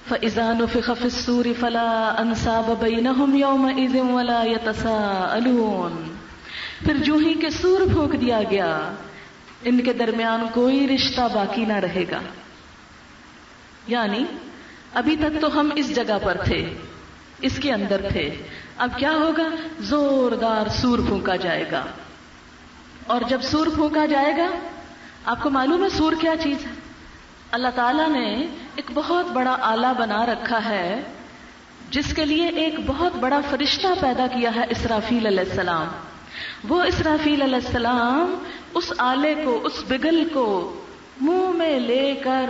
فَإِذَا نُفِخَ فِي الصُّورِ فَلَا أَنْسَابَ بَيْنَهُمْ يَوْمَئِذٍ وَلَا يَتَسَاءَلُونَ. پھر جو ہی کہ سور پھونک دیا گیا ان کے درمیان کوئی رشتہ باقی نہ رہے گا. یعنی ابھی تک تو ہم اس جگہ پر تھے، اس کے اندر تھے، اب کیا ہوگا؟ زوردار سور پھونکا جائے گا. اور جب سور پھونکا جائے گا، آپ کو معلوم ہے سور کیا چیز ہے؟ اللہ تعالیٰ نے ایک بہت بڑا آلہ بنا رکھا ہے جس کے لیے ایک بہت بڑا فرشتہ پیدا کیا ہے، اسرافیل علیہ السلام. وہ اسرافیل علیہ السلام اس آلے کو، اس بگل کو منہ میں لے کر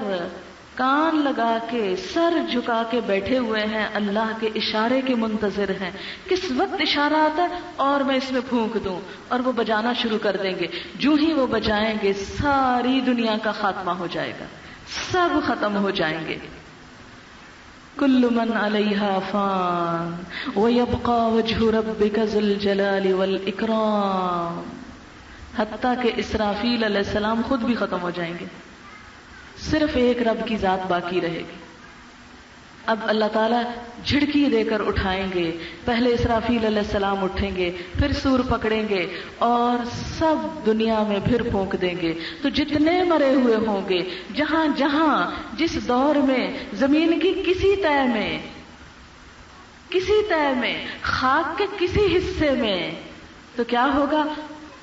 کان لگا کے سر جھکا کے بیٹھے ہوئے ہیں، اللہ کے اشارے کے منتظر ہیں. کس وقت اشارہ آتا ہے اور میں اس میں پھونک دوں، اور وہ بجانا شروع کر دیں گے. جو ہی وہ بجائیں گے ساری دنیا کا خاتمہ ہو جائے گا، سب ختم ہو جائیں گے. کل من علیہا فان ویبقى وجہ ربک ذو الجلال والاکرام. حتیٰ کہ اسرافیل علیہ السلام خود بھی ختم ہو جائیں گے، صرف ایک رب کی ذات باقی رہے گی. اب اللہ تعالیٰ جھڑکی دے کر اٹھائیں گے. پہلے اسرافیل علیہ السلام اٹھیں گے، پھر سور پکڑیں گے اور سب دنیا میں پھر پھونک دیں گے. تو جتنے مرے ہوئے ہوں گے، جہاں جہاں جس دور میں زمین کی کسی تہ میں خاک کے کسی حصے میں، تو کیا ہوگا؟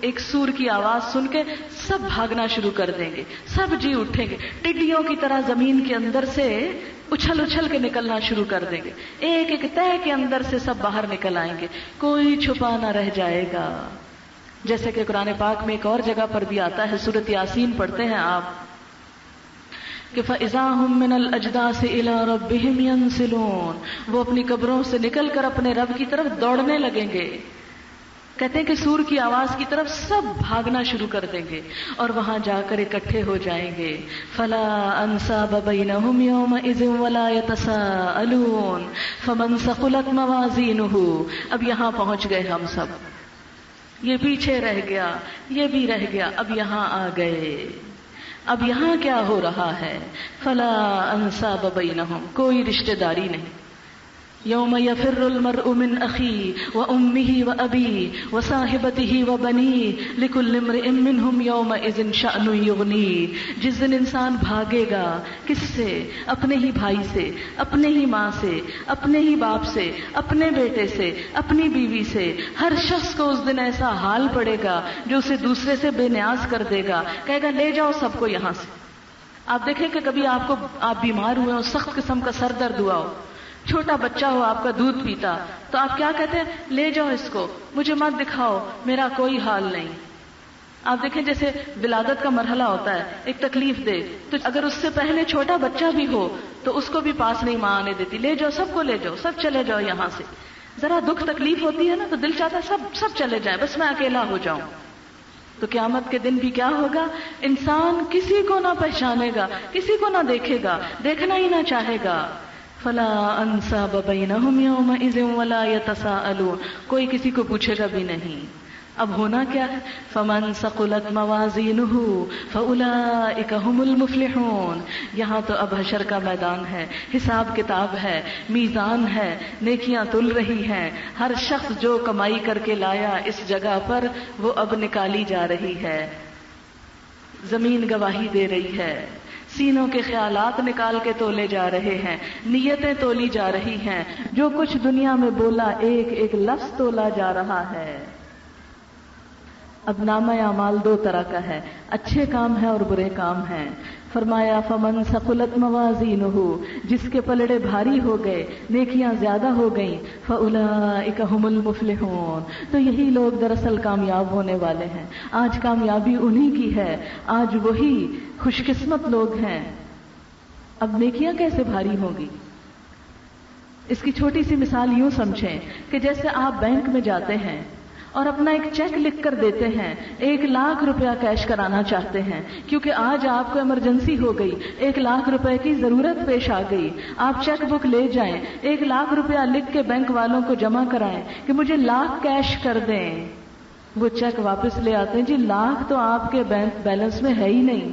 ایک سور کی آواز سن کے سب بھاگنا شروع کر دیں گے، سب جی اٹھیں گے، ٹڈیوں کی طرح زمین کے اندر سے اچھل اچھل کے نکلنا شروع کر دیں گے. ایک ایک تہ کے اندر سے سب باہر نکل آئیں گے، کوئی چھپا نہ رہ جائے گا. جیسے کہ قرآن پاک میں ایک اور جگہ پر بھی آتا ہے، سورۃ یاسین پڑھتے ہیں آپ کہ فَإِذَا هُم مِّنَ الْأَجْدَاثِ إِلَىٰ رَبِّهِمْ يَنْسِلُونَ. وہ اپنی قبروں سے نکل کر اپنے رب کی طرف دوڑنے لگیں گے. کہتے ہیں کہ سور کی آواز کی طرف سب بھاگنا شروع کر دیں گے اور وہاں جا کر اکٹھے ہو جائیں گے. فَلَا أَنْسَابَ بَيْنَهُمْ يَوْمَئِذٍ وَلَا يَتَسَاءَلُونَ فَمَنْ ثَقُلَتْ مَوَازِينُهُ. اب یہاں پہنچ گئے ہم سب، یہ پیچھے رہ گیا، یہ بھی رہ گیا، اب یہاں آ گئے. اب یہاں کیا ہو رہا ہے؟ فَلَا أَنْسَابَ بَيْنَهُمْ، کوئی رشتہ داری نہیں. یوم یفر المرء من اخیہ وامہ وابیہ وصاحبتہ وبنیہ لکل امرئ منہم یومئذ شأن یغنیہ. جس دن انسان بھاگے گا کس سے؟ اپنے ہی بھائی سے، اپنے ہی ماں سے، اپنے ہی باپ سے، اپنے بیٹے سے، اپنی بیوی سے. ہر شخص کو اس دن ایسا حال پڑے گا جو اسے دوسرے سے بے نیاز کر دے گا. کہے گا لے جاؤ سب کو یہاں سے. آپ دیکھیں کہ کبھی آپ بیمار ہوئے ہو، سخت قسم کا سر درد ہوا ہو، چھوٹا بچہ ہو آپ کا دودھ پیتا، تو آپ کیا کہتے ہیں؟ لے جاؤ اس کو، مجھے مت دکھاؤ، میرا کوئی حال نہیں. آپ دیکھیں جیسے ولادت کا مرحلہ ہوتا ہے، ایک تکلیف دے، تو اگر اس سے پہلے چھوٹا بچہ بھی ہو تو اس کو بھی پاس نہیں ماں آنے دیتی. لے جاؤ سب کو، لے جاؤ سب، چلے جاؤ یہاں سے. ذرا دکھ تکلیف ہوتی ہے نا تو دل چاہتا ہے سب چلے جائیں، بس میں اکیلا ہو جاؤں. تو قیامت کے دن بھی کیا ہوگا؟ انسان کسی کو نہ پہچانے گا، کسی کو نہ دیکھے گا، دیکھنا ہی نہ چاہے گا. فلا انساب بینہم یومئذ ولا یتساءلون. کوئی کسی کو پوچھے گا بھی نہیں. اب ہونا کیا ہے؟ فمن ثقلت موازینہ فاولئک هم المفلحون. یہاں تو اب حشر کا میدان ہے، حساب کتاب ہے، میزان ہے، نیکیاں تل رہی ہیں. ہر شخص جو کمائی کر کے لایا اس جگہ پر وہ اب نکالی جا رہی ہے. زمین گواہی دے رہی ہے، سینوں کے خیالات نکال کے تولے جا رہے ہیں، نیتیں تولی جا رہی ہیں. جو کچھ دنیا میں بولا ایک ایک لفظ تولا جا رہا ہے. اب نامہ اعمال دو طرح کا ہے، اچھے کام ہیں اور برے کام ہیں. فرمایا فمن ثقلت موازینہ، جس کے پلڑے بھاری ہو گئے، نیکیاں زیادہ ہو گئیں، فاولئک هم المفلحون. تو یہی لوگ دراصل کامیاب ہونے والے ہیں. آج کامیابی انہی کی ہے، آج وہی خوش قسمت لوگ ہیں. اب نیکیاں کیسے بھاری ہوں گی؟ اس کی چھوٹی سی مثال یوں سمجھیں کہ جیسے آپ بینک میں جاتے ہیں اور اپنا ایک چیک لکھ کر دیتے ہیں، 1,00,000 روپیہ کیش کرانا چاہتے ہیں کیونکہ آج آپ کو ایمرجنسی ہو گئی، 1,00,000 روپے کی ضرورت پیش آ گئی. آپ چیک بک لے جائیں، 1,00,000 روپیہ لکھ کے بینک والوں کو جمع کرائیں کہ مجھے 1,00,000 کیش کر دیں. وہ چیک واپس لے آتے ہیں، جی 1,00,000 تو آپ کے بینک بیلنس میں ہے ہی نہیں.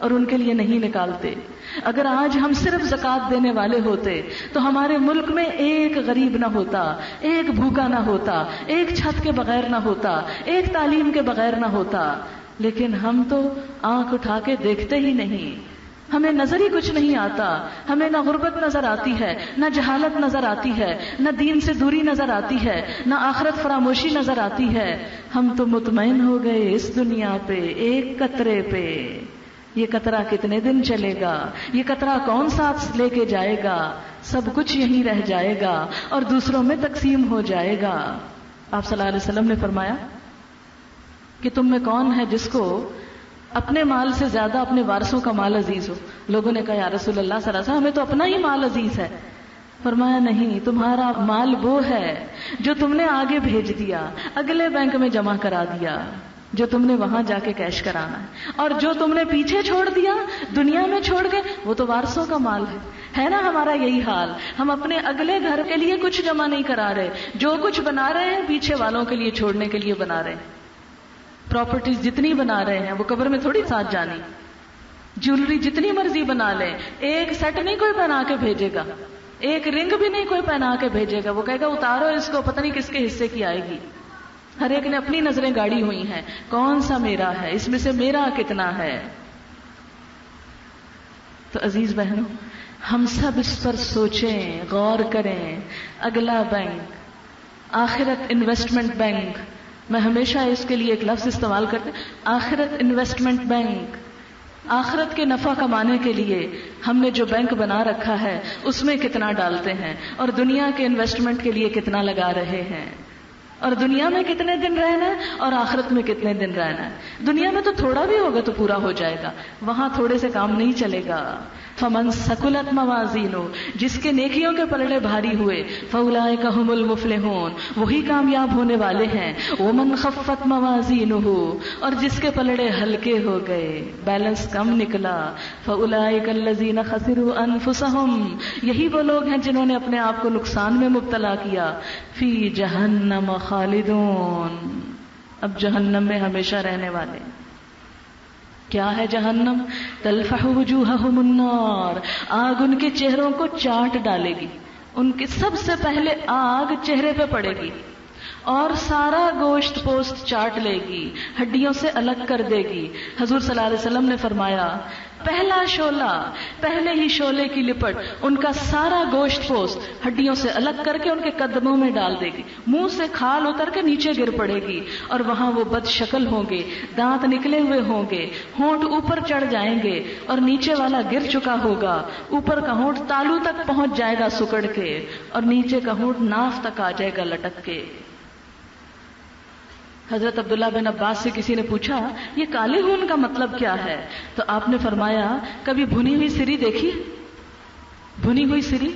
اور ان کے لیے نہیں نکالتے. اگر آج ہم صرف زکوٰۃ دینے والے ہوتے تو ہمارے ملک میں ایک غریب نہ ہوتا, ایک بھوکا نہ ہوتا, ایک چھت کے بغیر نہ ہوتا, ایک تعلیم کے بغیر نہ ہوتا. لیکن ہم تو آنکھ اٹھا کے دیکھتے ہی نہیں, ہمیں نظر ہی کچھ نہیں آتا. ہمیں نہ غربت نظر آتی ہے, نہ جہالت نظر آتی ہے, نہ دین سے دوری نظر آتی ہے, نہ آخرت فراموشی نظر آتی ہے. ہم تو مطمئن ہو گئے اس دنیا پہ ایک قطرے پہ. یہ قطرہ کتنے دن چلے گا, یہ قطرہ کون ساتھ لے کے جائے گا, سب کچھ یہیں رہ جائے گا اور دوسروں میں تقسیم ہو جائے گا. آپ صلی اللہ علیہ وسلم نے فرمایا کہ تم میں کون ہے جس کو اپنے مال سے زیادہ اپنے وارثوں کا مال عزیز ہو؟ لوگوں نے کہا یا رسول اللہ صلی اللہ علیہ وسلم ہمیں تو اپنا ہی مال عزیز ہے. فرمایا نہیں, تمہارا مال وہ ہے جو تم نے آگے بھیج دیا, اگلے بینک میں جمع کرا دیا, جو تم نے وہاں جا کے کیش کرانا ہے. اور جو تم نے پیچھے چھوڑ دیا, دنیا میں چھوڑ کے, وہ تو وارثوں کا مال ہے نا. ہمارا یہی حال, ہم اپنے اگلے گھر کے لیے کچھ جمع نہیں کرا رہے, جو کچھ بنا رہے ہیں پیچھے والوں کے لیے چھوڑنے کے لیے بنا رہے ہیں. پراپرٹیز جتنی بنا رہے ہیں وہ قبر میں تھوڑی ساتھ جانی. جیولری جتنی مرضی بنا لیں, ایک سیٹ نہیں کوئی پہنا کے بھیجے گا, ایک رنگ بھی نہیں کوئی پہنا کے بھیجے گا. وہ کہے گا اتارو اس کو, پتہ نہیں کس کے حصے کی آئے گی. ہر ایک نے اپنی نظریں گاڑی ہوئی ہیں, کون سا میرا ہے, اس میں سے میرا کتنا ہے. تو عزیز بہنوں, ہم سب اس پر سوچیں, غور کریں. اگلا بینک آخرت انویسٹمنٹ بینک. میں ہمیشہ اس کے لیے ایک لفظ استعمال کرتے, آخرت انویسٹمنٹ بینک. آخرت کے نفع کمانے کے لیے ہم نے جو بینک بنا رکھا ہے اس میں کتنا ڈالتے ہیں, اور دنیا کے انویسٹمنٹ کے لیے کتنا لگا رہے ہیں, اور دنیا میں کتنے دن رہنا ہے اور آخرت میں کتنے دن رہنا ہے. دنیا میں تو تھوڑا بھی ہوگا تو پورا ہو جائے گا, وہاں تھوڑے سے کام نہیں چلے گا. فمن ثقلت موازینہ, جس کے نیکیوں کے پلڑے بھاری ہوئے, فاولئک ھم المفلحون, وہی کامیاب ہونے والے ہیں. ومن خفت موازینہ, اور جس کے پلڑے ہلکے ہو گئے, بیلنس کم نکلا, فاولئک الذین خسروا انفسہم, یہی وہ لوگ ہیں جنہوں نے اپنے آپ کو نقصان میں مبتلا کیا. فی جہنم خالدون, اب جہنم میں ہمیشہ رہنے والے. کیا ہے جہنم؟ تلفح وجوہہم النار, آگ ان کے چہروں کو چاٹ ڈالے گی. ان کے سب سے پہلے آگ چہرے پہ پڑے گی اور سارا گوشت پوست چاٹ لے گی, ہڈیوں سے الگ کر دے گی. حضور صلی اللہ علیہ وسلم نے فرمایا پہلا شعلہ, پہلے ہی شعلے کی لپٹ ان کا سارا گوشت پوست ہڈیوں سے الگ کر کے ان کے قدموں میں ڈال دے گی. منہ سے کھال اتر کے نیچے گر پڑے گی, اور وہاں وہ بد شکل ہوں گے, دانت نکلے ہوئے ہوں گے, ہونٹ اوپر چڑھ جائیں گے اور نیچے والا گر چکا ہوگا. اوپر کا ہونٹ تالو تک پہنچ جائے گا سکڑ کے, اور نیچے کا ہونٹ ناف تک آ جائے گا لٹک کے. حضرت عبداللہ بن عباس سے کسی نے پوچھا یہ کالے ہون کا مطلب کیا ہے؟ تو آپ نے فرمایا کبھی بھنی ہوئی سری دیکھی؟ بھنی ہوئی سری,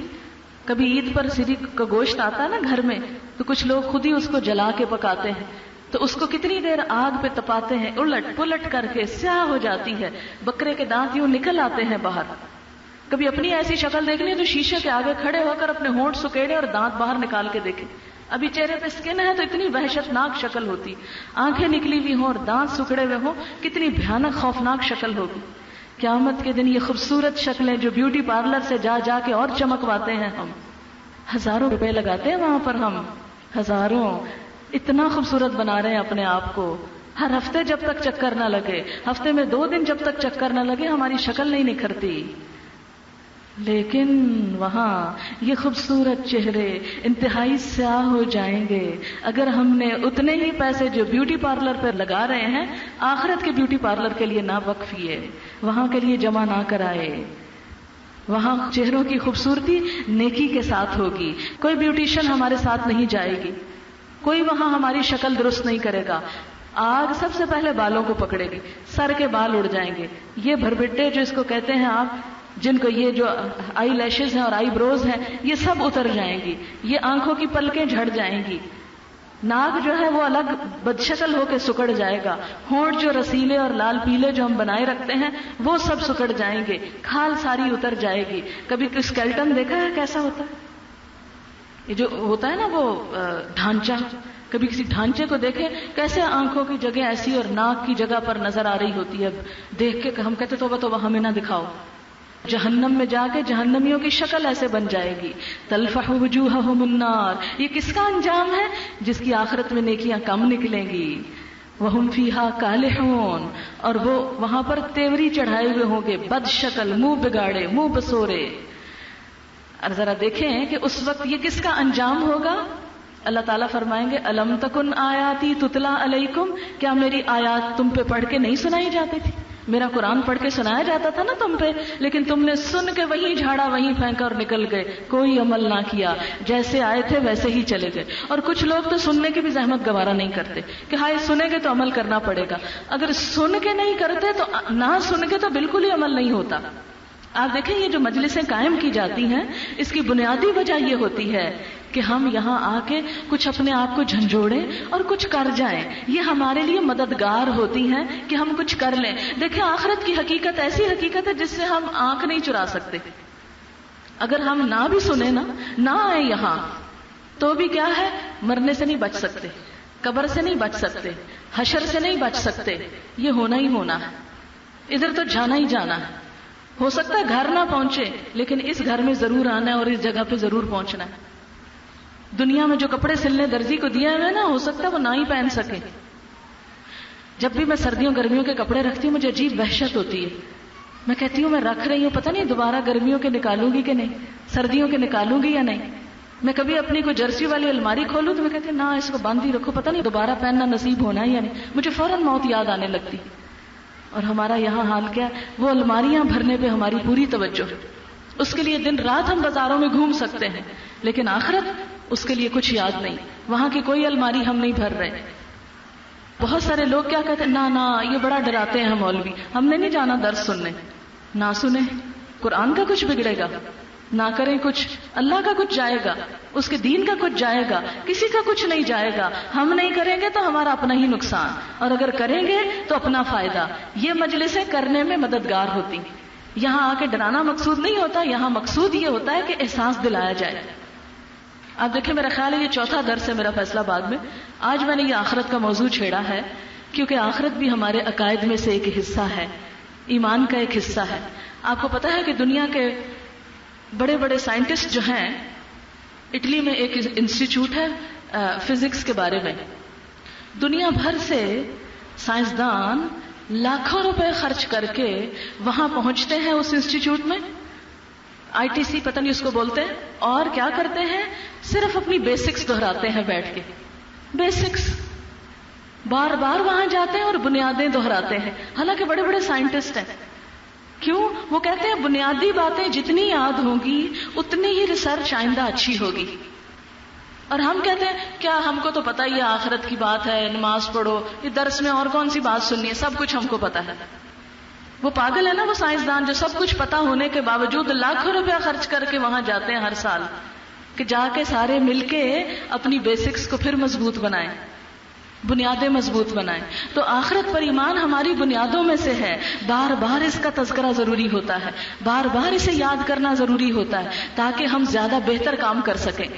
کبھی عید پر سری کا گوشت آتا نا گھر میں, تو کچھ لوگ خود ہی اس کو جلا کے پکاتے ہیں, تو اس کو کتنی دیر آگ پہ تپاتے ہیں, الٹ پلٹ کر کے سیاہ ہو جاتی ہے, بکرے کے دانت یوں نکل آتے ہیں باہر. کبھی اپنی ایسی شکل دیکھنی ہے تو شیشے کے آگے کھڑے ہو کر اپنے ہونٹ سکیڑے اور دانت باہر نکال کے دیکھیں. ابھی چہرے پہ اسکن ہے تو اتنی وحشت ناک شکل ہوتی, آنکھیں نکلی ہوئی ہوں اور دانت سکڑے ہوئے ہوں, کتنی بھیانک خوفناک شکل ہوگی. قیامت کے دن یہ خوبصورت شکلیں جو بیوٹی پارلر سے جا جا کے اور چمکواتے ہیں, ہم ہزاروں روپے لگاتے ہیں وہاں پر, ہم ہزاروں, اتنا خوبصورت بنا رہے ہیں اپنے آپ کو. ہر ہفتے جب تک چکر نہ لگے, ہفتے میں 2 دن جب تک چکر نہ لگے, ہماری شکل نہیں نکھرتی. لیکن وہاں یہ خوبصورت چہرے انتہائی سیاہ ہو جائیں گے اگر ہم نے اتنے ہی پیسے جو بیوٹی پارلر پر لگا رہے ہیں آخرت کے بیوٹی پارلر کے لیے نہ وقفیے, وہاں کے لیے جمع نہ کرائے. وہاں چہروں کی خوبصورتی نیکی کے ساتھ ہوگی. کوئی بیوٹیشن ہمارے ساتھ نہیں جائے گی, کوئی وہاں ہماری شکل درست نہیں کرے گا. آگ سب سے پہلے بالوں کو پکڑے گی, سر کے بال اڑ جائیں گے. یہ بھربٹے جو اس کو کہتے ہیں آپ, جن کو یہ جو آئی لیشز ہیں اور آئی بروز ہیں, یہ سب اتر جائیں گی. یہ آنکھوں کی پلکیں جھڑ جائیں گی. ناک جو ہے وہ الگ بدشکل ہو کے سکڑ جائے گا. ہونٹ جو رسیلے اور لال پیلے جو ہم بنائے رکھتے ہیں وہ سب سکڑ جائیں گے. کھال ساری اتر جائے گی. کبھی اسکیلٹن دیکھا ہے کیسا ہوتا ہے؟ یہ جو ہوتا ہے نا وہ ڈھانچہ, کبھی کسی ڈھانچے کو دیکھیں کیسے آنکھوں کی جگہ ایسی اور ناک کی جگہ پر نظر آ رہی ہوتی ہے، دیکھ کے ہم کہتے توبہ توبہ ہمیں نہ دکھاؤ. جہنم میں جا کے جہنمیوں کی شکل ایسے بن جائے گی. تلفح وجوہہم النار، یہ کس کا انجام ہے؟ جس کی آخرت میں نیکیاں کم نکلیں گی. وہم فیہا کالحون، اور وہ وہاں پر تیوری چڑھائے ہوئے ہوں گے، بد شکل، منہ بگاڑے، منہ بسورے. اور ذرا دیکھیں کہ اس وقت یہ کس کا انجام ہوگا. اللہ تعالیٰ فرمائیں گے الم تکن آیاتی تتلا علیکم، کیا میری آیات تم پہ پڑھ کے نہیں سنائی جاتی تھی؟ میرا قرآن پڑھ کے سنایا جاتا تھا نا تم پہ، لیکن تم نے سن کے وہیں جھاڑا وہیں پھینکا اور نکل گئے، کوئی عمل نہ کیا، جیسے آئے تھے ویسے ہی چلے گئے. اور کچھ لوگ تو سننے کی بھی زحمت گوارا نہیں کرتے کہ ہائے سنیں گے تو عمل کرنا پڑے گا. اگر سن کے نہیں کرتے تو نہ سن کے تو بالکل ہی عمل نہیں ہوتا. آپ دیکھیں یہ جو مجلسیں قائم کی جاتی ہیں اس کی بنیادی وجہ یہ ہوتی ہے کہ ہم یہاں آ کے کچھ اپنے آپ کو جھنجھوڑیں اور کچھ کر جائیں. یہ ہمارے لیے مددگار ہوتی ہیں کہ ہم کچھ کر لیں. دیکھیں آخرت کی حقیقت ایسی حقیقت ہے جس سے ہم آنکھ نہیں چرا سکتے. اگر ہم نہ بھی سنیں نا، نہ آئے یہاں، تو بھی کیا ہے، مرنے سے نہیں بچ سکتے، قبر سے نہیں بچ سکتے، حشر سے نہیں بچ سکتے. یہ ہونا ہی ہونا ہے، ادھر تو جانا ہی جانا ہے. ہو سکتا ہے گھر نہ پہنچے لیکن اس گھر میں ضرور آنا ہے اور اس جگہ پہ ضرور پہنچنا ہے. دنیا میں جو کپڑے سلنے درزی کو دیے ہوئے نا، ہو سکتا ہے وہ نہ ہی پہن سکے. جب بھی میں سردیوں گرمیوں کے کپڑے رکھتی ہوں مجھے عجیب وحشت ہوتی ہے. میں کہتی ہوں میں رکھ رہی ہوں، پتہ نہیں دوبارہ گرمیوں کے نکالوں گی کہ نہیں، سردیوں کے نکالوں گی یا نہیں. میں کبھی اپنی کوئی جرسی والی الماری کھولوں تو میں کہتی ہوں نہ اس کو بند ہی رکھو، پتہ نہیں دوبارہ پہننا نصیب ہونا ہے یا نہیں. مجھے فوراً موت یاد آنے لگتی. اور ہمارا یہاں حال کیا، وہ الماریاں بھرنے پہ ہماری پوری توجہ. اس کے لیے دن رات ہم بازاروں میں گھوم سکتے ہیں لیکن آخرت اس کے لیے کچھ یاد نہیں. وہاں کی کوئی الماری ہم نہیں بھر رہے. بہت سارے لوگ کیا کہتے ہیں، نہ یہ بڑا ڈراتے ہیں مولوی، ہم نے نہیں جانا درس سننے. نہ سنیں، قرآن کا کچھ بگڑے گا، نہ کریں کچھ، اللہ کا کچھ جائے گا، اس کے دین کا کچھ جائے گا، کسی کا کچھ نہیں جائے گا. ہم نہیں کریں گے تو ہمارا اپنا ہی نقصان، اور اگر کریں گے تو اپنا فائدہ. یہ مجلسیں کرنے میں مددگار ہوتی. یہاں آ کے ڈرانا مقصود نہیں ہوتا، یہاں مقصود یہ ہوتا ہے کہ احساس دلایا جائے. آپ دیکھیں میرا خیال ہے یہ چوتھا درس ہے میرا فیصلہ آباد میں. آج میں نے یہ آخرت کا موضوع چھیڑا ہے کیونکہ آخرت بھی ہمارے عقائد میں سے ایک حصہ ہے، ایمان کا ایک حصہ ہے. آپ کو پتا ہے کہ دنیا کے بڑے بڑے سائنٹسٹ جو ہیں، اٹلی میں ایک انسٹیٹیوٹ ہے فزکس کے بارے میں، دنیا بھر سے سائنسدان لاکھوں روپے خرچ کر کے وہاں پہنچتے ہیں اس انسٹیٹیوٹ میں، ITC پتہ نہیں اس کو بولتے ہیں. اور کیا کرتے ہیں، صرف اپنی بیسکس دہراتے ہیں بیٹھ کے. بیسکس بار بار وہاں جاتے ہیں اور بنیادیں دہراتے ہیں، حالانکہ بڑے بڑے سائنٹسٹ ہیں. کیوں؟ وہ کہتے ہیں بنیادی باتیں جتنی یاد ہوں گی اتنی ہی ریسرچ آئندہ اچھی ہوگی. اور ہم کہتے ہیں کیا ہم کو تو پتہ ہی ہے آخرت کی بات ہے، نماز پڑھو، یہ درس میں اور کون سی بات سننی ہے، سب کچھ ہم کو پتہ ہے. وہ پاگل ہے نا وہ سائنسدان جو سب کچھ پتا ہونے کے باوجود لاکھوں روپیہ خرچ کر کے وہاں جاتے ہیں ہر سال کہ جا کے سارے مل کے اپنی بیسکس کو پھر مضبوط بنائیں، بنیادیں مضبوط بنائیں. تو آخرت پر ایمان ہماری بنیادوں میں سے ہے. بار بار اس کا تذکرہ ضروری ہوتا ہے، بار بار اسے یاد کرنا ضروری ہوتا ہے تاکہ ہم زیادہ بہتر کام کر سکیں،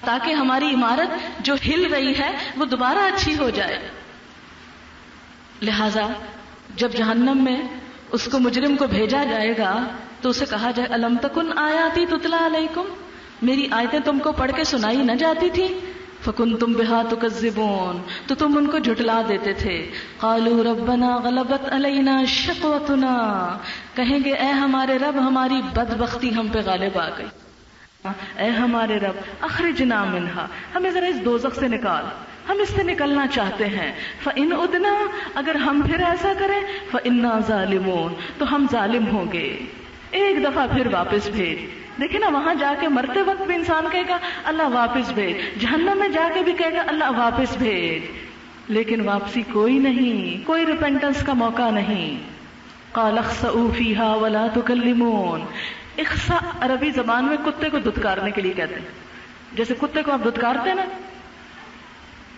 تاکہ ہماری عمارت جو ہل رہی ہے وہ دوبارہ اچھی ہو جائے. لہذا جب جہنم میں اس کو مجرم کو بھیجا جائے گا تو اسے کہا جائے الم تکن آیاتی تتلا علیکم، میری آیتیں تم کو پڑھ کے سنائی نہ جاتی تھی، فکنتم بہا تکذبون، تو تم ان کو جھٹلا دیتے تھے. قالوا ربنا غلبت علینا شقوتنا، کہیں گے اے ہمارے رب ہماری بدبختی ہم پہ غالب آ گئی. اے ہمارے رب اخرجنا منہا، ہمیں ذرا اس دوزخ سے نکال، ہم اس سے نکلنا چاہتے ہیں. فإن عدنا، اگر ہم پھر ایسا کریں، فإنا ظالمون، تو ہم ظالم ہوں گے. ایک دفعہ پھر واپس بھیج. دیکھیں نا وہاں جا کے مرتے وقت بھی انسان کہے گا اللہ واپس بھیج، جہنم میں جا کے بھی کہے گا اللہ واپس بھیج، لیکن واپسی کوئی نہیں، کوئی ریپینٹنس کا موقع نہیں. قال اخسئوا فیہا ولا تکلمون. اخسا عربی زبان میں کتے کو دھتکارنے کے لیے کہتے ہیں. جیسے کتے کو آپ دھتکارتے ہیں نا،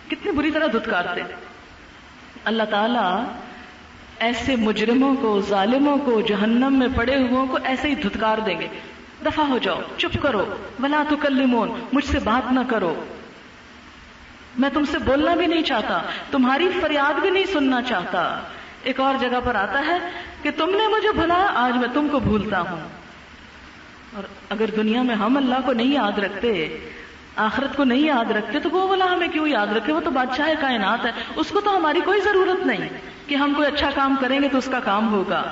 کتنی بری طرح دھتکارتے ہیں. اللہ تعالیٰ ایسے مجرموں کو، ظالموں کو، جہنم میں پڑے ہوئوں کو ایسے ہی دھتکار دیں گے، دفع ہو جاؤ، چپ کرو، ولا تکلمون، مجھ سے بات نہ کرو. میں تم سے بولنا بھی نہیں چاہتا، تمہاری فریاد بھی نہیں سننا چاہتا. ایک اور جگہ پر آتا ہے کہ تم نے مجھے بھلایا، آج میں تم کو بھولتا ہوں. اور اگر دنیا میں ہم اللہ کو نہیں یاد رکھتے، آخرت کو نہیں یاد رکھتے، تو وہ بھلا ہمیں کیوں یاد رکھے؟ وہ تو بادشاہ کائنات ہے، اس کو تو ہماری کوئی ضرورت نہیں کہ ہم کوئی اچھا کام کریں گے تو اس کا کام ہوگا.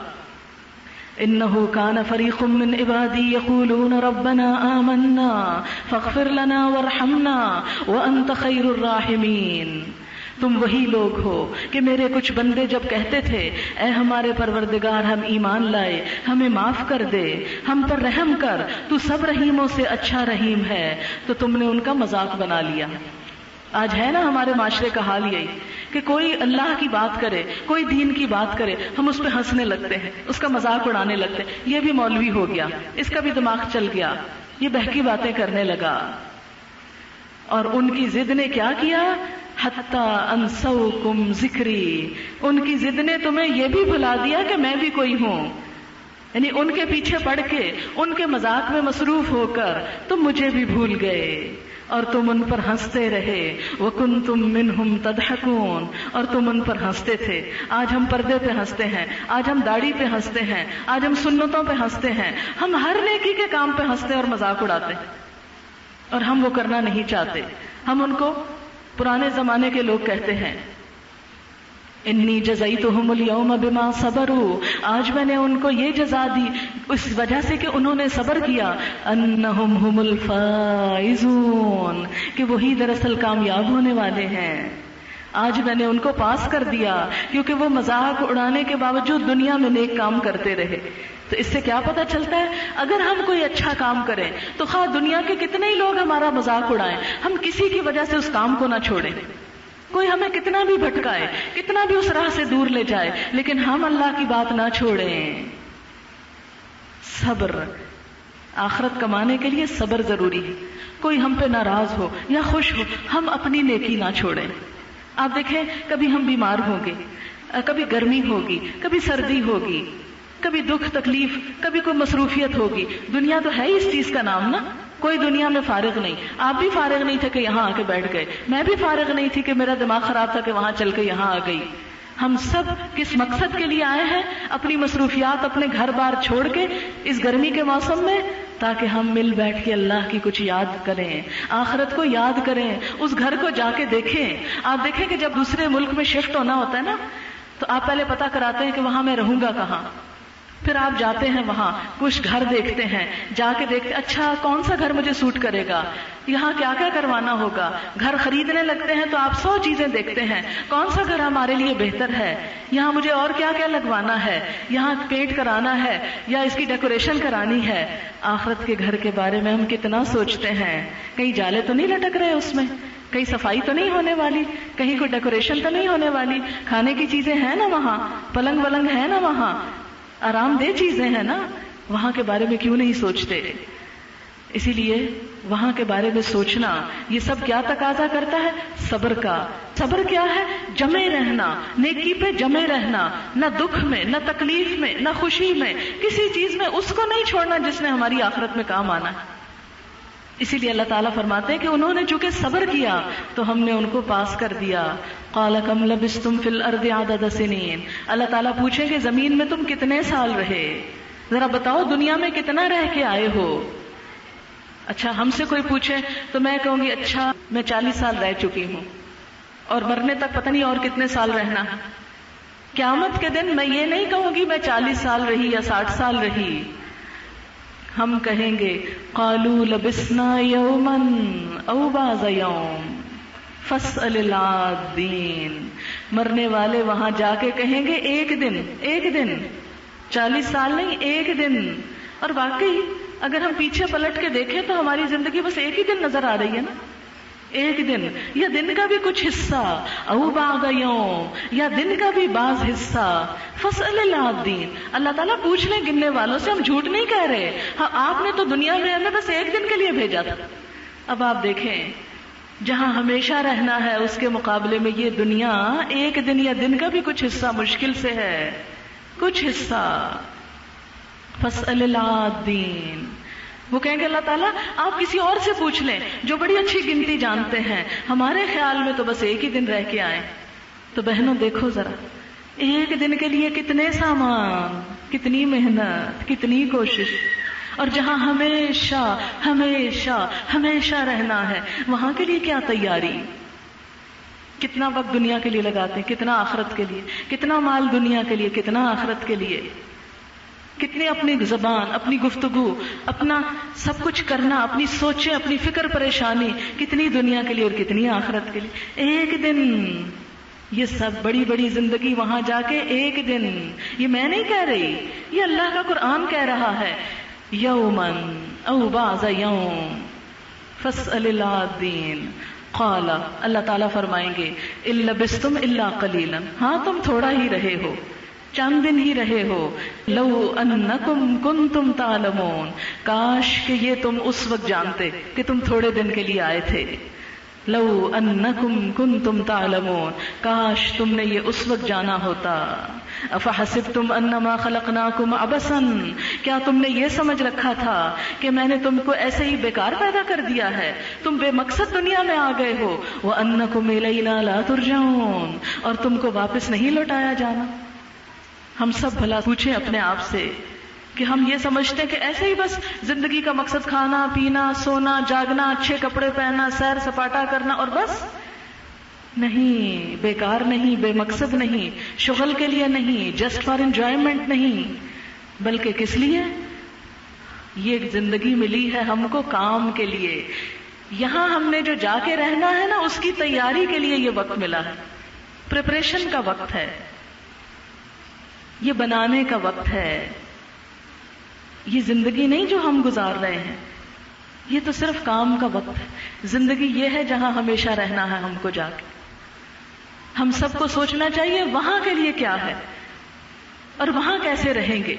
انه كان فريق من عبادي يقولون ربنا آمنا فاغفر لنا وارحمنا وانت خير الراحمين. تم وہی لوگ ہو کہ میرے کچھ بندے جب کہتے تھے اے ہمارے پروردگار ہم ایمان لائے، ہمیں معاف کر دے، ہم پر رحم کر، تو سب رحیموں سے اچھا رحیم ہے، تو تم نے ان کا مذاق بنا لیا. آج ہے نا ہمارے معاشرے کا حال یہی کہ کوئی اللہ کی بات کرے، کوئی دین کی بات کرے، ہم اس پہ ہنسنے لگتے ہیں، اس کا مذاق اڑانے لگتے ہیں. یہ بھی مولوی ہو گیا، اس کا بھی دماغ چل گیا، یہ بہکی باتیں کرنے لگا. اور ان کی ضد نے کیا کیا؟ حتی انسوکم ذکری، ان کی ضد نے تمہیں یہ بھی بھلا دیا کہ میں بھی کوئی ہوں. یعنی ان کے پیچھے پڑ کے، ان کے مذاق میں مصروف ہو کر تم مجھے بھی بھول گئے اور تم ان پر ہنستے رہے. وَكُنْتُمْ مِنْهُمْ تَضْحَكُونَ، اور تم ان پر ہنستے تھے. آج ہم پردے پہ ہنستے ہیں، آج ہم داڑھی پہ ہنستے ہیں، آج ہم سنتوں پہ ہنستے ہیں، ہم ہر نیکی کے کام پہ ہنستے اور مذاق اڑاتے ہیں، اور ہم وہ کرنا نہیں چاہتے. ہم ان کو پرانے زمانے کے لوگ کہتے ہیں انی جزیتہم اليوم بما صبروا، آج میں نے ان کو یہ جزا دی اس وجہ سے کہ انہوں نے صبر کیا. انہم هم الفائزون، کہ وہی دراصل کامیاب ہونے والے ہیں. آج میں نے ان کو پاس کر دیا کیونکہ وہ مذاق اڑانے کے باوجود دنیا میں نیک کام کرتے رہے. تو اس سے کیا پتہ چلتا ہے؟ اگر ہم کوئی اچھا کام کریں تو خواہ دنیا کے کتنے ہی لوگ ہمارا مذاق اڑائیں، ہم کسی کی وجہ سے اس کام کو نہ چھوڑیں. کوئی ہمیں کتنا بھی بھٹکائے، کتنا بھی اس راہ سے دور لے جائے، لیکن ہم اللہ کی بات نہ چھوڑیں. صبر، آخرت کمانے کے لیے صبر ضروری ہے. کوئی ہم پہ ناراض ہو یا خوش ہو، ہم اپنی نیکی نہ چھوڑیں. آپ دیکھیں کبھی ہم بیمار ہوں گے، کبھی گرمی ہوگی، کبھی سردی ہوگی، کبھی دکھ تکلیف، کبھی کوئی مصروفیت ہوگی. دنیا تو ہے ہی اس چیز کا نام نا، کوئی دنیا میں فارغ نہیں. آپ بھی فارغ نہیں تھے کہ یہاں آ کے بیٹھ گئے، میں بھی فارغ نہیں تھی کہ میرا دماغ خراب تھا کہ وہاں چل کے یہاں آ گئی. ہم سب کس مقصد کے لیے آئے ہیں؟ اپنی مصروفیات، اپنے گھر بار چھوڑ کے اس گرمی کے موسم میں، تاکہ ہم مل بیٹھ کے اللہ کی کچھ یاد کریں، آخرت کو یاد کریں، اس گھر کو جا کے دیکھیں. آپ دیکھیں کہ جب دوسرے ملک میں شفٹ ہونا ہوتا ہے نا، تو آپ پہلے پتہ کراتے ہیں کہ وہاں میں رہوں گا کہاں. پھر آپ جاتے ہیں وہاں، کچھ گھر دیکھتے ہیں، جا کے دیکھتے اچھا کون سا گھر مجھے سوٹ کرے گا، یہاں کیا کیا کروانا ہوگا. گھر خریدنے لگتے ہیں تو آپ 100 چیزیں دیکھتے ہیں، کون سا گھر ہمارے لیے بہتر ہے، یہاں مجھے اور کیا کیا لگوانا ہے، یہاں پینٹ کرانا ہے یا اس کی ڈیکوریشن کرانی ہے. آخرت کے گھر کے بارے میں ہم کتنا سوچتے ہیں. کہیں جالے تو نہیں لٹک رہے اس میں، کہیں صفائی تو نہیں ہونے والی، کہیں کوئی ڈیکوریشن تو نہیں ہونے والی، کھانے کی چیزیں ہیں نا وہاں، پلنگ ولنگ ہے نا وہاں، آرام دہ چیزیں ہیں نا وہاں. کے بارے میں کیوں نہیں سوچتے؟ اسی لیے وہاں کے بارے میں سوچنا، یہ سب کیا تقاضا کرتا ہے؟ صبر کا. صبر کیا ہے؟ جمے رہنا، نیکی پہ جمے رہنا، نہ دکھ میں، نہ تکلیف میں، نہ خوشی میں، کسی چیز میں اس کو نہیں چھوڑنا جس نے ہماری آخرت میں کام آنا ہے. اسی لیے اللہ تعالیٰ فرماتے ہیں کہ انہوں نے چونکہ صبر کیا تو ہم نے ان کو پاس کر دیا. قال کم لبثتم فی الارض عدد سنین، اللہ تعالیٰ پوچھیں کہ زمین میں تم کتنے سال رہے، ذرا بتاؤ دنیا میں کتنا رہ کے آئے ہو. اچھا ہم سے کوئی پوچھے تو میں کہوں گی اچھا میں 40 سال رہ چکی ہوں، اور مرنے تک پتہ نہیں اور کتنے سال رہنا. قیامت کے دن میں یہ نہیں کہوں گی میں 40 سال رہی یا 60 سال رہی. ہم کہیں گے قالوا لبسنا یوما او بعض یوم فاسأل العادین. مرنے والے وہاں جا کے کہیں گے ایک دن، 40 سال نہیں، ایک دن. اور واقعی اگر ہم پیچھے پلٹ کے دیکھیں تو ہماری زندگی بس ایک ہی دن نظر آ رہی ہے نا. ایک دن یا دن کا بھی کچھ حصہ، او بعض یوم یا دن کا بھی بعض حصہ. فاسأل العادین، اللہ تعالیٰ پوچھ لیں گننے والوں سے، ہم جھوٹ نہیں کہہ رہے. ہاں آپ نے تو دنیا میں ہمیں بس ایک دن کے لیے بھیجا تھا. اب آپ دیکھیں جہاں ہمیشہ رہنا ہے اس کے مقابلے میں یہ دنیا ایک دن یا دن کا بھی کچھ حصہ مشکل سے ہے، کچھ حصہ. فاسأل العادین. وہ کہیں گے اللہ تعالیٰ آپ کسی اور سے پوچھ لیں جو بڑی اچھی گنتی جانتے ہیں، ہمارے خیال میں تو بس ایک ہی دن رہ کے آئے. تو بہنوں دیکھو ذرا، ایک دن کے لیے کتنے سامان، کتنی محنت، کتنی کوشش، اور جہاں ہمیشہ ہمیشہ ہمیشہ رہنا ہے وہاں کے لیے کیا تیاری. کتنا وقت دنیا کے لیے لگاتے ہیں، کتنا آخرت کے لیے، کتنا مال دنیا کے لیے، کتنا آخرت کے لیے، کتنی اپنی زبان، اپنی گفتگو، اپنا سب کچھ کرنا، اپنی سوچیں، اپنی فکر پریشانی کتنی دنیا کے لیے اور کتنی آخرت کے لیے. ایک دن یہ سب بڑی بڑی زندگی، وہاں جا کے ایک دن. یہ میں نہیں کہہ رہی، یہ اللہ کا قرآن کہہ رہا ہے. یومن او بعض یوم فاسأل العادین. قال، اللہ تعالیٰ فرمائیں گے ان لبثتم الا قلیلا، ہاں تم تھوڑا ہی رہے ہو، چند دن ہی رہے ہو. لو انکم کنتم تعلمون، کاش کہ یہ تم اس وقت جانتے کہ تم تھوڑے دن کے لیے آئے تھے. لو انکم کنتم تعلمون، کاش تم نے یہ اس وقت جانا ہوتا. افحسبتم انما خلقناکم عبثا، کیا تم نے یہ سمجھ رکھا تھا کہ میں نے تم کو ایسے ہی بیکار پیدا کر دیا ہے، تم بے مقصد دنیا میں آ گئے ہو. وانکم الینا لا ترجعون، اور تم کو واپس نہیں لوٹایا جانا. ہم سب بھلا پوچھیں اپنے آپ سے کہ ہم یہ سمجھتے ہیں کہ ایسے ہی بس زندگی کا مقصد کھانا پینا سونا جاگنا اچھے کپڑے پہننا سیر سپاٹا کرنا اور بس؟ نہیں، بیکار نہیں، بے مقصد نہیں، شغل کے لیے نہیں، جسٹ فار انجوائمنٹ نہیں، بلکہ کس لیے؟ یہ زندگی ملی ہے ہم کو کام کے لیے. یہاں ہم نے جو جا کے رہنا ہے نا، اس کی تیاری کے لیے یہ وقت ملا ہے. پریپریشن کا وقت ہے، یہ بنانے کا وقت ہے. یہ زندگی نہیں جو ہم گزار رہے ہیں، یہ تو صرف کام کا وقت ہے. زندگی یہ ہے جہاں ہمیشہ رہنا ہے ہم کو جا کے. ہم سب کو سوچنا چاہیے وہاں کے لیے کیا ہے اور وہاں کیسے رہیں گے.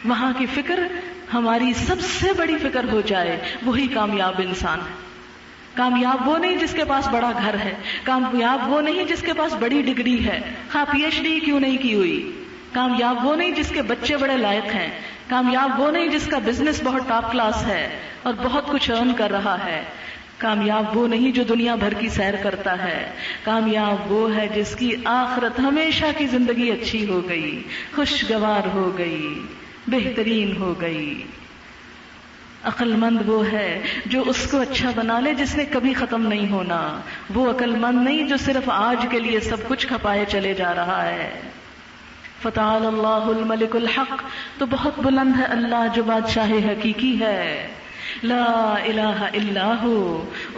وہاں کی فکر ہماری سب سے بڑی فکر ہو جائے، وہی کامیاب انسان ہے. کامیاب وہ نہیں جس کے پاس بڑا گھر ہے، کامیاب وہ نہیں جس کے پاس بڑی ڈگری ہے، خواہ پی ایچ ڈی کیوں نہیں کی ہوئی. کامیاب وہ نہیں جس کے بچے بڑے لائق ہیں. کامیاب وہ نہیں جس کا بزنس بہت ٹاپ کلاس ہے اور بہت کچھ ارن کر رہا ہے. کامیاب وہ نہیں جو دنیا بھر کی سیر کرتا ہے. کامیاب وہ ہے جس کی آخرت ہمیشہ کی زندگی اچھی ہو گئی، خوشگوار ہو گئی، بہترین ہو گئی. عقل مند وہ ہے جو اس کو اچھا بنا لے جس نے کبھی ختم نہیں ہونا. وہ عقل مند نہیں جو صرف آج کے لیے سب کچھ کھپائے چلے جا رہا ہے. فتعال اللہ الملک الحق، تو بہت بلند ہے اللہ جو بادشاہ حقیقی ہے. لا الہ الا ہو،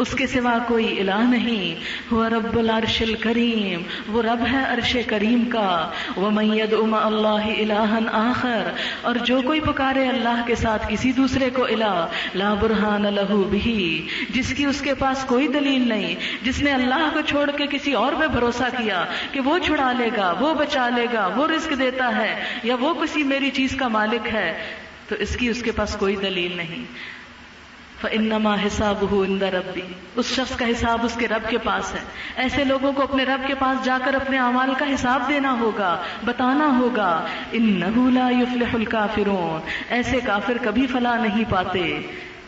اس کے سوا کوئی الہ نہیں. هو رب العرش الکریم، وہ رب ہے عرش کریم کا. ومن يدع مع اللہ الہا آخر، اور جو کوئی پکارے اللہ کے ساتھ کسی دوسرے کو الہ، لا برہان لہ بہ، جس کی اس کے پاس کوئی دلیل نہیں، جس نے اللہ کو چھوڑ کے کسی اور پہ بھروسہ کیا کہ وہ چھڑا لے گا، وہ بچا لے گا، وہ رزق دیتا ہے، یا وہ کسی میری چیز کا مالک ہے، تو اس کی اس کے پاس کوئی دلیل نہیں. فَإِنَّمَا حِسَابُهُ عِندَ رَبِّهِ، اس شخص کا حساب اس کے رب کے پاس ہے. ایسے لوگوں کو اپنے رب کے پاس جا کر اپنے اعمال کا حساب دینا ہوگا، بتانا ہوگا. إِنَّهُ لَا يُفْلِحُ الْكَافِرُونَ، ایسے کافر کبھی فلاح نہیں پاتے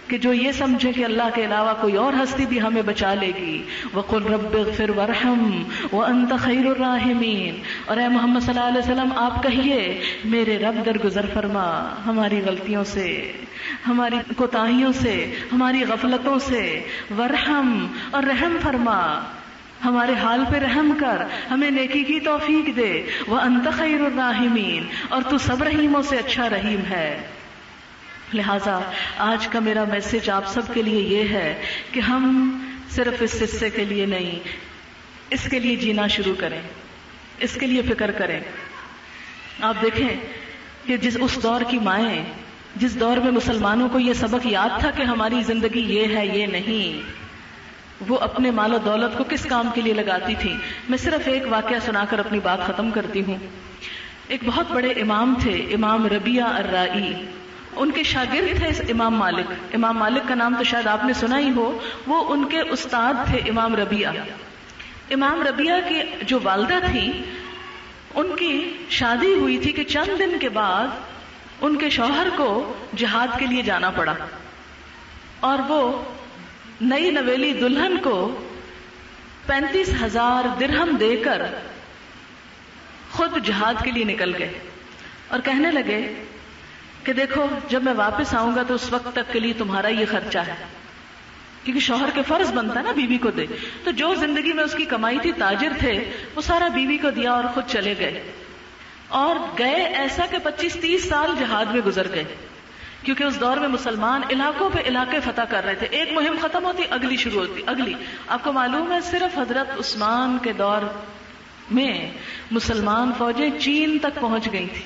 کہ جو یہ سمجھے کہ اللہ کے علاوہ کوئی اور ہستی بھی ہمیں بچا لے گی. وَقُلْ رَبِّ اغْفِرْ وَارْحَمْ وَأَنْتَ خَيْرُ الرَّاحِمِينَ، اور اے محمد صلی اللہ علیہ وسلم آپ کہیے میرے رب درگزر فرما ہماری غلطیوں سے، ہماری کوتاہیوں سے، ہماری غفلتوں سے. وَارْحَمْ، اور رحم فرما، ہمارے حال پہ رحم کر، ہمیں نیکی کی توفیق دے. وَأَنْتَ خَيْرُ الرَّاحِمِينَ، اور تو سب رحیموں سے اچھا رحیم ہے. لہذا آج کا میرا میسج آپ سب کے لیے یہ ہے کہ ہم صرف اس حصے کے لیے نہیں، اس کے لیے جینا شروع کریں، اس کے لیے فکر کریں. آپ دیکھیں کہ اس دور کی مائیں، جس دور میں مسلمانوں کو یہ سبق یاد تھا کہ ہماری زندگی یہ ہے یہ نہیں، وہ اپنے مال و دولت کو کس کام کے لیے لگاتی تھیں. میں صرف ایک واقعہ سنا کر اپنی بات ختم کرتی ہوں. ایک بہت بڑے امام تھے، امام ربیعہ الرائی. ان کے شاگرد تھے امام مالک. امام مالک کا نام تو شاید آپ نے سنا ہی ہو. وہ ان کے استاد تھے امام ربیعہ. امام ربیعہ کی جو والدہ تھی، ان کی شادی ہوئی تھی کہ چند دن کے بعد ان کے شوہر کو جہاد کے لیے جانا پڑا. اور وہ نئی نویلی دلہن کو 35,000 درہم دے کر خود جہاد کے لیے نکل گئے اور کہنے لگے کہ دیکھو جب میں واپس آؤں گا تو اس وقت تک کے لیے تمہارا یہ خرچہ ہے، کیونکہ شوہر کے فرض بنتا ہے نا بیوی کو دے. تو جو زندگی میں اس کی کمائی تھی، تاجر تھے، وہ سارا بیوی کو دیا اور خود چلے گئے. اور گئے ایسا کہ 25-30 سال جہاد میں گزر گئے، کیونکہ اس دور میں مسلمان علاقوں پہ علاقے فتح کر رہے تھے. ایک مہم ختم ہوتی، اگلی شروع ہوتی، اگلی. آپ کو معلوم ہے صرف حضرت عثمان کے دور میں مسلمان فوجیں چین تک پہنچ گئی تھی،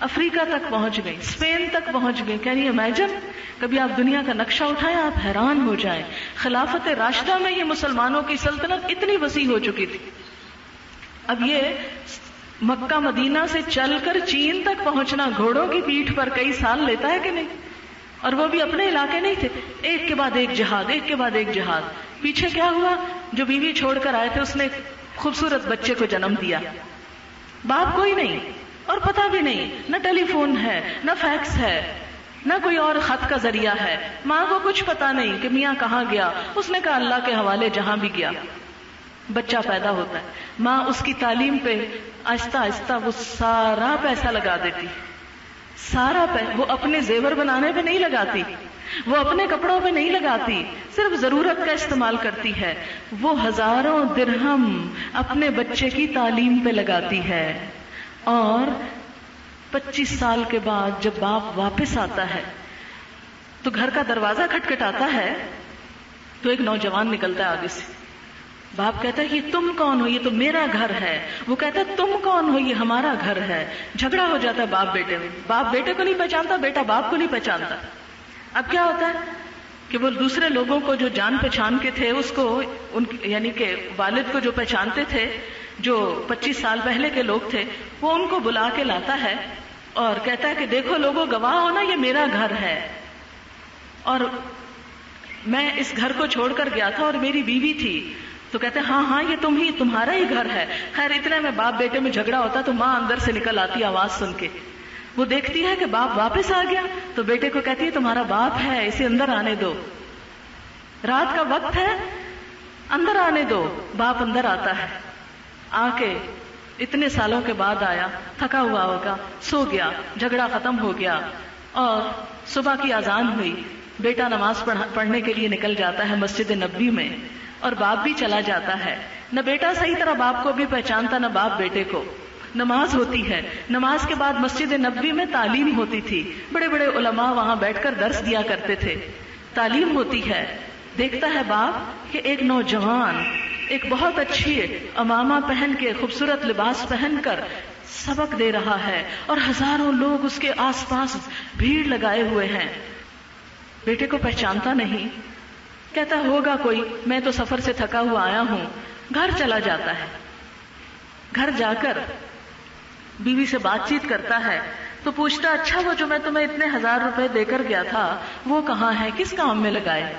افریقہ تک پہنچ گئی، اسپین تک پہنچ گئی. Can you imagine? کبھی آپ دنیا کا نقشہ اٹھائیں آپ حیران ہو جائیں. خلافت راشدہ میں یہ مسلمانوں کی سلطنت اتنی وسیع ہو چکی تھی. اب یہ مکہ مدینہ سے چل کر چین تک پہنچنا گھوڑوں کی پیٹھ پر کئی سال لیتا ہے کہ نہیں؟ اور وہ بھی اپنے علاقے نہیں تھے. ایک کے بعد ایک جہاد، ایک کے بعد ایک جہاد. پیچھے کیا ہوا؟ جو بیوی چھوڑ کر آئے تھے اس نے خوبصورت بچے کو جنم دیا. باپ کوئی نہیں اور پتہ بھی نہیں، نہ ٹیلی فون ہے، نہ فیکس ہے، نہ کوئی اور خط کا ذریعہ ہے. ماں کو کچھ پتا نہیں کہ میاں کہاں گیا. اس نے کہا اللہ کے حوالے جہاں بھی گیا. بچہ پیدا ہوتا ہے، ماں اس کی تعلیم پہ آہستہ آہستہ وہ سارا پیسہ لگا دیتی. سارا وہ اپنے زیور بنانے پہ نہیں لگاتی، وہ اپنے کپڑوں پہ نہیں لگاتی، صرف ضرورت کا استعمال کرتی ہے. وہ ہزاروں درہم اپنے بچے کی تعلیم پہ لگاتی ہے. اور 25 سال کے بعد جب باپ واپس آتا ہے تو گھر کا دروازہ کھٹکھٹاتا ہے تو ایک نوجوان نکلتا ہے آگے سے. باپ کہتا ہے یہ تم کون ہو؟ یہ تو میرا گھر ہے. وہ کہتا ہے تم کون ہو؟ یہ ہمارا گھر ہے. جھگڑا ہو جاتا ہے باپ بیٹے میں. باپ بیٹے کو نہیں پہچانتا، بیٹا باپ کو نہیں پہچانتا. اب کیا ہوتا ہے کہ وہ دوسرے لوگوں کو جو جان پہچان کے تھے اس کو یعنی کہ والد کو جو پہچانتے تھے، جو 25 سال پہلے کے لوگ تھے، وہ ان کو بلا کے لاتا ہے اور کہتا ہے کہ دیکھو لوگوں گواہ ہونا، یہ میرا گھر ہے اور میں اس گھر کو چھوڑ کر گیا تھا اور میری بیوی تھی. تو کہتے ہیں ہاں ہاں یہ تمہارا ہی گھر ہے. خیر اتنے میں باپ بیٹے میں جھگڑا ہوتا تو ماں اندر سے نکل آتی آواز سن کے. وہ دیکھتی ہے کہ باپ واپس آ گیا تو بیٹے کو کہتی ہے تمہارا باپ ہے، اسے اندر آنے دو، رات کا وقت ہے، اندر آنے دو. باپ اندر آتا ہے، آ کے اتنے سالوں کے بعد آیا، تھکا ہوا ہوگا، سو گیا، جھگڑا ختم ہو گیا اور صبح کی اذان ہوئی. بیٹا نماز پڑھنے کے لیے نکل جاتا ہے مسجد نبوی میں اور باپ بھی چلا جاتا ہے. نہ بیٹا صحیح طرح باپ کو بھی پہچانتا، نہ باپ بیٹے کو. نماز ہوتی ہے، نماز کے بعد مسجد نبوی میں تعلیم ہوتی تھی، بڑے بڑے علماء وہاں بیٹھ کر درس دیا کرتے تھے، تعلیم ہوتی ہے. دیکھتا ہے باپ کہ ایک نوجوان ایک بہت اچھی عمامہ پہن کے، خوبصورت لباس پہن کر سبق دے رہا ہے اور ہزاروں لوگ اس کے آس پاس بھیڑ لگائے ہوئے ہیں. بیٹے کو پہچانتا نہیں، کہتا ہوگا کوئی، میں تو سفر سے تھکا ہوا آیا ہوں. گھر چلا جاتا ہے. گھر جا کر بیوی سے بات چیت کرتا ہے تو پوچھتا اچھا وہ جو میں تمہیں اتنے 1000 روپے دے کر گیا تھا وہ کہاں ہے، کس کام میں لگائے؟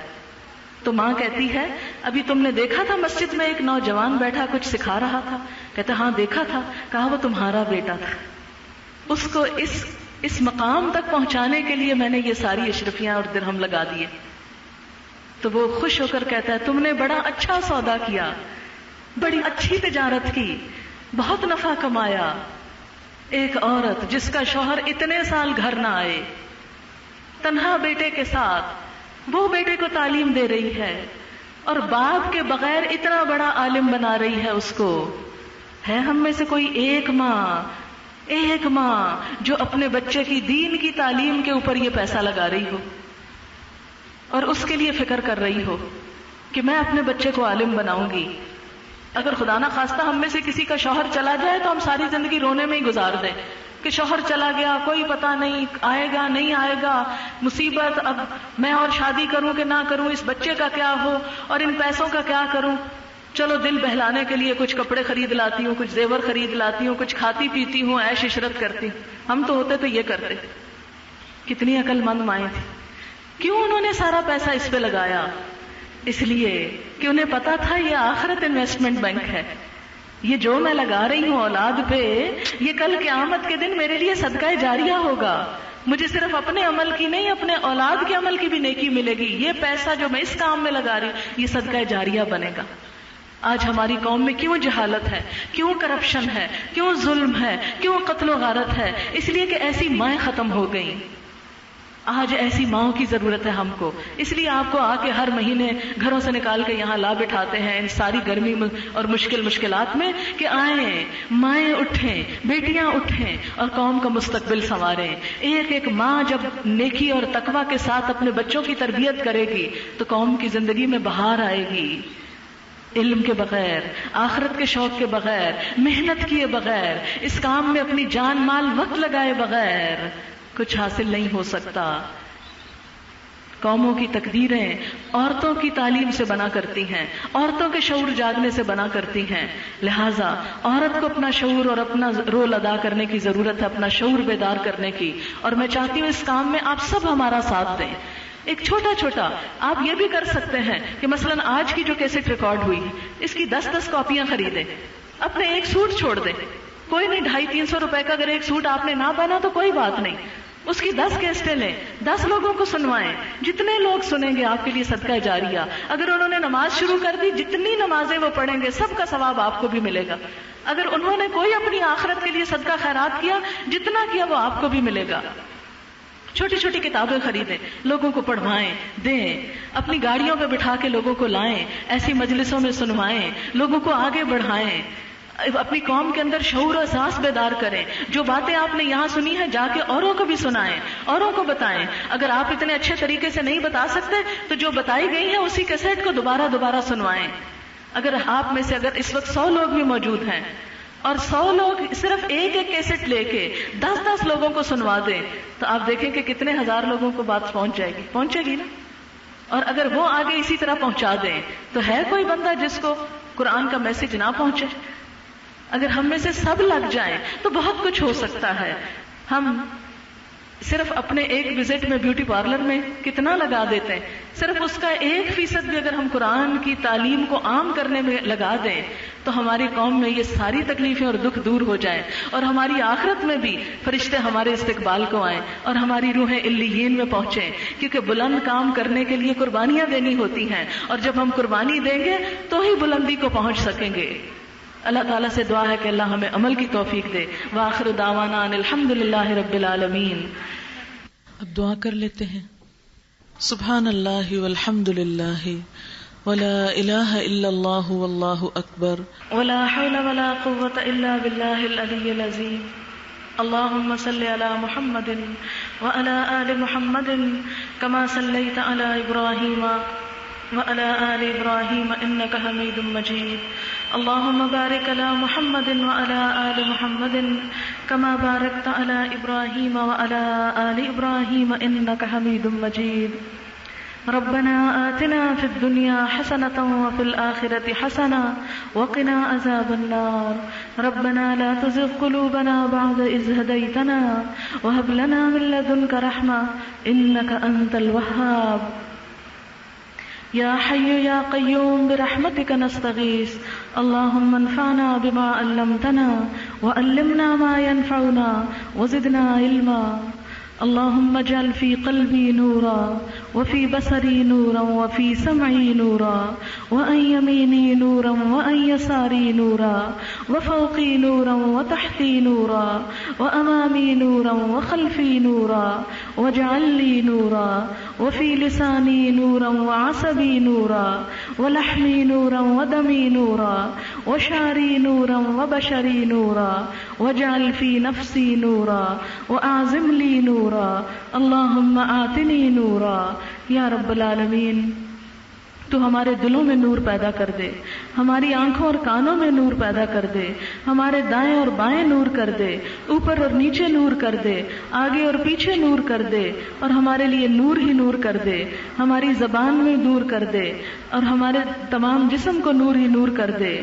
تو ماں کہتی ہے ابھی تم نے دیکھا تھا مسجد میں ایک نوجوان بیٹھا کچھ سکھا رہا تھا. کہتا ہاں دیکھا تھا. کہا وہ تمہارا بیٹا تھا، اس کو اس مقام تک پہنچانے کے لیے میں نے یہ ساری اشرفیاں اور درہم لگا دیے. تو وہ خوش ہو کر کہتا ہے تم نے بڑا اچھا سودا کیا، بڑی اچھی تجارت کی، بہت نفع کمایا. ایک عورت جس کا شوہر اتنے سال گھر نہ آئے، تنہا بیٹے کے ساتھ وہ بیٹے کو تعلیم دے رہی ہے اور باپ کے بغیر اتنا بڑا عالم بنا رہی ہے اس کو. ہے ہم میں سے کوئی ایک ماں جو اپنے بچے کی دین کی تعلیم کے اوپر یہ پیسہ لگا رہی ہو اور اس کے لیے فکر کر رہی ہو کہ میں اپنے بچے کو عالم بناؤں گی. اگر خدا نہ خواستہ ہم میں سے کسی کا شوہر چلا جائے تو ہم ساری زندگی رونے میں ہی گزار دیں کہ شوہر چلا گیا، کوئی پتہ نہیں آئے گا نہیں آئے گا، مصیبت، اب میں اور شادی کروں کہ نہ کروں، اس بچے کا کیا ہو اور ان پیسوں کا کیا کروں. چلو دل بہلانے کے لیے کچھ کپڑے خرید لاتی ہوں، کچھ زیور خرید لاتی ہوں، کچھ کھاتی پیتی ہوں، عیش عشرت کرتی ہوں. ہم تو ہوتے تو یہ کرتے. کتنی عقل مند مائیں تھی. کیوں انہوں نے سارا پیسہ اس پہ لگایا؟ اس لیے کہ انہیں پتا تھا یہ آخرت انویسٹمنٹ بینک ہے. یہ جو میں لگا رہی ہوں اولاد پہ، یہ کل قیامت کے دن میرے لیے صدقہ جاریہ ہوگا. مجھے صرف اپنے عمل کی نہیں، اپنے اولاد کے عمل کی بھی نیکی ملے گی. یہ پیسہ جو میں اس کام میں لگا رہی ہوں، یہ صدقہ جاریہ بنے گا. آج ہماری قوم میں کیوں جہالت ہے، کیوں کرپشن ہے، کیوں ظلم ہے، کیوں قتل و غارت ہے؟ اس لیے کہ ایسی مائیں ختم ہو گئیں. آج ایسی ماؤں کی ضرورت ہے ہم کو. اس لیے آپ کو آ کے ہر مہینے گھروں سے نکال کے یہاں لا بٹھاتے ہیں ان ساری گرمی اور مشکلات میں کہ آئیں، مائیں اٹھیں، بیٹیاں اٹھیں اور قوم کا مستقبل سنواریں. ایک ایک ماں جب نیکی اور تقویٰ کے ساتھ اپنے بچوں کی تربیت کرے گی تو قوم کی زندگی میں بہار آئے گی. علم کے بغیر، آخرت کے شوق کے بغیر، محنت کیے بغیر، اس کام میں اپنی جان مال وقت لگائے بغیر کچھ حاصل نہیں ہو سکتا. قوموں کی تقدیریں عورتوں کی تعلیم سے بنا کرتی ہیں، عورتوں کے شعور جاگنے سے بنا کرتی ہیں. لہٰذا عورت کو اپنا شعور اور اپنا رول ادا کرنے کی ضرورت ہے، اپنا شعور بیدار کرنے کی. اور میں چاہتی ہوں اس کام میں آپ سب ہمارا ساتھ دیں. ایک چھوٹا آپ یہ بھی کر سکتے ہیں کہ مثلاً آج کی جو کیسٹ ریکارڈ ہوئی اس کی 10 کاپیاں خریدیں. اپنے ایک سوٹ چھوڑ دیں، کوئی نہیں، 250-300 روپے کا اگر ایک سوٹ آپ نے نہ پہنا تو کوئی بات نہیں، اس کی 10 کیسٹیں لیں، 10 لوگوں کو سنوائیں. جتنے لوگ سنیں گے آپ کے لیے صدقہ جاریہ. اگر انہوں نے نماز شروع کر دی، جتنی نمازیں وہ پڑھیں گے سب کا ثواب آپ کو بھی ملے گا. اگر انہوں نے کوئی اپنی آخرت کے لیے صدقہ خیرات کیا، جتنا کیا وہ آپ کو بھی ملے گا. چھوٹی چھوٹی کتابیں خریدیں، لوگوں کو پڑھوائیں، دیں، اپنی گاڑیوں پہ بٹھا کے لوگوں کو لائیں، ایسی مجلسوں میں سنوائیں، لوگوں کو آگے بڑھائیں. اپنی قوم کے اندر شعور و احساس بیدار کریں. جو باتیں آپ نے یہاں سنی ہیں جا کے اوروں کو بھی سنائیں، اوروں کو بتائیں. اگر آپ اتنے اچھے طریقے سے نہیں بتا سکتے تو جو بتائی گئی ہے اسی کیسٹ کو دوبارہ سنوائیں. اگر آپ میں سے اگر اس وقت 100 لوگ بھی موجود ہیں اور 100 لوگ صرف ایک کیسٹ لے کے 10 لوگوں کو سنوا دیں تو آپ دیکھیں کہ کتنے ہزار لوگوں کو بات پہنچے گی نا. اور اگر وہ آگے اسی طرح پہنچا دیں تو ہے کوئی بندہ جس کو قرآن کا میسج نہ پہنچے؟ اگر ہم میں سے سب لگ جائیں تو بہت کچھ ہو سکتا ہے. ہم صرف اپنے ایک وزٹ میں بیوٹی پارلر میں کتنا لگا دیتے ہیں، صرف اس کا 1% بھی اگر ہم قرآن کی تعلیم کو عام کرنے میں لگا دیں تو ہماری قوم میں یہ ساری تکلیفیں اور دکھ دور ہو جائیں، اور ہماری آخرت میں بھی فرشتے ہمارے استقبال کو آئیں اور ہماری روحیں علیین میں پہنچیں. کیونکہ بلند کام کرنے کے لیے قربانیاں دینی ہوتی ہیں، اور جب ہم قربانی دیں گے تو ہی بلندی کو پہنچ سکیں گے. اللہ تعالیٰ سے دعا ہے کہ اللہ ہمیں عمل کی توفیق دے. وآخر دعوانا ان الحمدللہ رب العالمین. اب دعا کر لیتے ہیں. سبحان اللہ والحمد للہ ولا الہ الا اللہ واللہ اکبر ولا حول ولا قوة الا باللہ العلی العظیم. اللهم صل على محمد وعلى آل محمد كما صليت على إبراهيم وعلى آل إبراهيم إنك حميد مجيد. اللهم بارك على محمد وعلى آل محمد كما باركت على إبراهيم وعلى آل إبراهيم إنك حميد مجيد. ربنا آتنا في الدنيا حسنة وفي الآخرة حسنة وقنا عذاب النار. ربنا لا تزغ قلوبنا بعد إذ هديتنا وهب لنا من لدنك رحمة إنك أنت الوهاب. یا حی یا قیوم برحمتک نستغیث. اللهم انفعنا بما علمتنا وعلمنا ما ينفعنا وزدنا علما. اللهم اجعل في قلبي نورا وفي بصري نورا وفي سمعي نورا وعن يميني نورا وعن يساري نورا وفوقي نورا وتحتي نورا وأمامي نورا وخلفي نورا واجعل لي نورا وفي لساني نورا وعصبي نورا ولحمي نورا ودمي نورا وشعري نورا وبشري نورا واجعل في نفسي نورا وأعزم لي نورا. اللهم آتنی نورا. یا رب العالمین تو ہمارے دلوں میں نور پیدا کر دے، ہماری آنکھوں اور کانوں میں نور پیدا کر دے، ہمارے دائیں اور بائیں نور کر دے، اوپر اور نیچے نور کر دے، آگے اور پیچھے نور کر دے، اور ہمارے لیے نور ہی نور کر دے. ہماری زبان میں نور کر دے اور ہمارے تمام جسم کو نور ہی نور کر دے.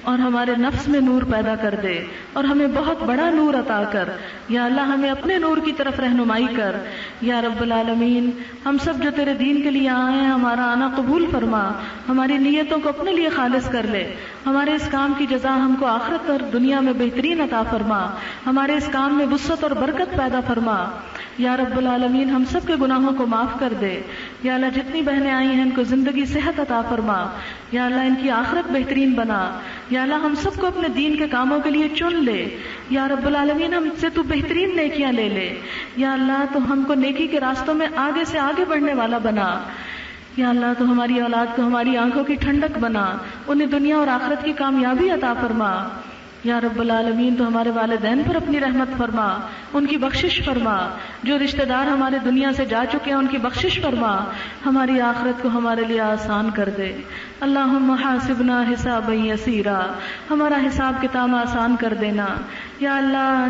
اور ہمارے نفس میں نور پیدا کر دے اور ہمیں بہت بڑا نور عطا کر. یا اللہ ہمیں اپنے نور کی طرف رہنمائی کر. یا رب العالمین ہم سب جو تیرے دین کے لیے آئے ہیں ہمارا آنا قبول فرما, ہماری نیتوں کو اپنے لیے خالص کر لے, ہمارے اس کام کی جزا ہم کو آخرت اور دنیا میں بہترین عطا فرما, ہمارے اس کام میں وسعت اور برکت پیدا فرما. یا رب العالمین ہم سب کے گناہوں کو معاف کر دے. یا اللہ جتنی بہنیں آئی ہیں ان کو زندگی صحت عطا فرما. یا اللہ ان کی آخرت بہترین بنا. یا اللہ ہم سب کو اپنے دین کے کاموں کے لیے چن لے. یا رب العالمین ہم سے تو بہترین نیکیاں لے لے. یا اللہ تو ہم کو نیکی کے راستوں میں آگے سے آگے بڑھنے والا بنا. یا اللہ تو ہماری اولاد کو ہماری آنکھوں کی ٹھنڈک بنا, انہیں دنیا اور آخرت کی کامیابی عطا فرما. یا رب العالمین تو ہمارے والدین پر اپنی رحمت فرما, ان کی بخشش فرما. جو رشتہ دار ہمارے دنیا سے جا چکے ہیں ان کی بخشش فرما. ہماری آخرت کو ہمارے لیے آسان کر دے. اللہم حاسبنا حسابا یسیرا, ہمارا حساب کتاب آسان کر دینا. یا اللہ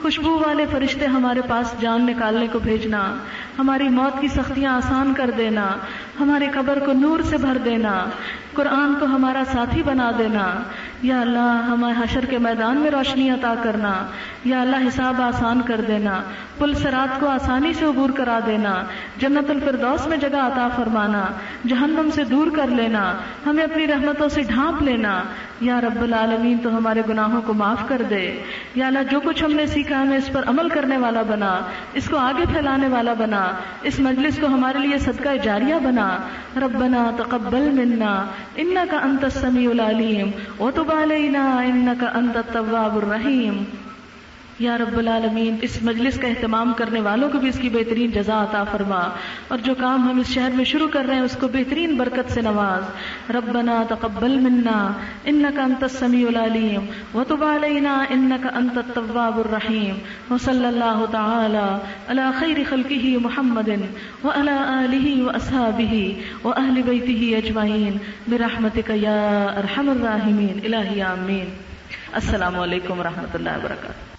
خوشبو والے فرشتے ہمارے پاس جان نکالنے کو بھیجنا, ہماری موت کی سختیاں آسان کر دینا, ہمارے قبر کو نور سے بھر دینا, قرآن کو ہمارا ساتھی بنا دینا. یا اللہ ہمیں حشر کے میدان میں روشنی عطا کرنا. یا اللہ حساب آسان کر دینا, پل صراط کو آسانی سے عبور کرا دینا, جنت الفردوس میں جگہ عطا فرمانا, جہنم سے دور کر لینا, ہمیں اپنی رحمتوں سے ڈھانپ لینا. یا رب العالمین تو ہمارے گناہوں کو معاف کر دے. یا اللہ جو کچھ ہم نے سیکھا ہمیں اس پر عمل کرنے والا بنا, اس کو آگے پھیلانے والا بنا, اس مجلس کو ہمارے لیے صدقہ جاریہ بنا. ربنا تقبل منا انک انت السمیع العلیم وتب علینا انک انت التواب الرحیم. یا رب العالمین اس مجلس کا اہتمام کرنے والوں کو بھی اس کی بہترین جزا عطا فرما, اور جو کام ہم اس شہر میں شروع کر رہے ہیں اس کو بہترین برکت سے نواز. ربنا تقبل منا انک انت السمیع العلیم وتب علینا انک انت التواب الرحیم. وصلی اللہ تعالی علی خیر خلقہ محمد وعلی آلہ واصحابہ واہل بیتہ اجمعین برحمتک یا ارحم الراحمین. الہی آمین. السلام علیکم ورحمۃ اللہ وبرکاتہ.